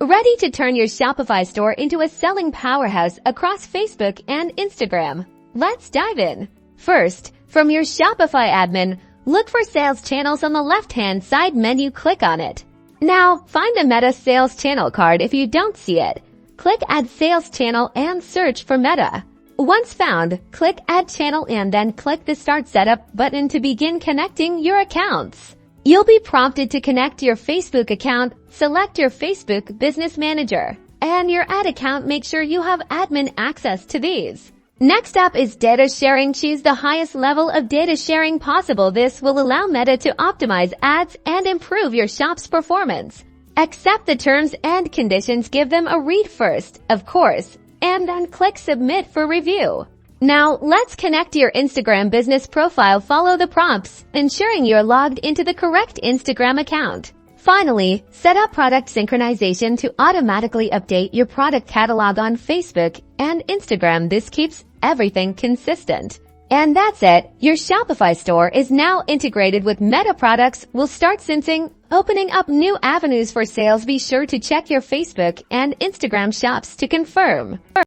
Ready to turn your Shopify store into a selling powerhouse across Facebook and Instagram? Let's dive in. First, from your Shopify admin, look for Sales Channels on the left-hand side menu. Click on it. Now, find the Meta Sales Channel card if you don't see it. Click Add Sales Channel and search for Meta. Once found, click Add Channel and then click the Start Setup button to begin connecting your accounts. You'll be prompted to connect your Facebook account. Select your Facebook Business Manager and your ad account. Make sure you have admin access to these. Next up is data sharing. Choose the highest level of data sharing possible. This will allow Meta to optimize ads and improve your shop's performance. Accept the terms and conditions. Give them a read first, of course, and then click Submit for review. Now, let's connect your Instagram business profile. Follow the prompts, ensuring you're logged into the correct Instagram account. Finally, set up product synchronization to automatically update your product catalog on Facebook and Instagram. This keeps everything consistent. And that's it. Your Shopify store is now integrated with Meta products. Will start syncing, opening up new avenues for sales. Be sure to check your Facebook and Instagram shops to confirm.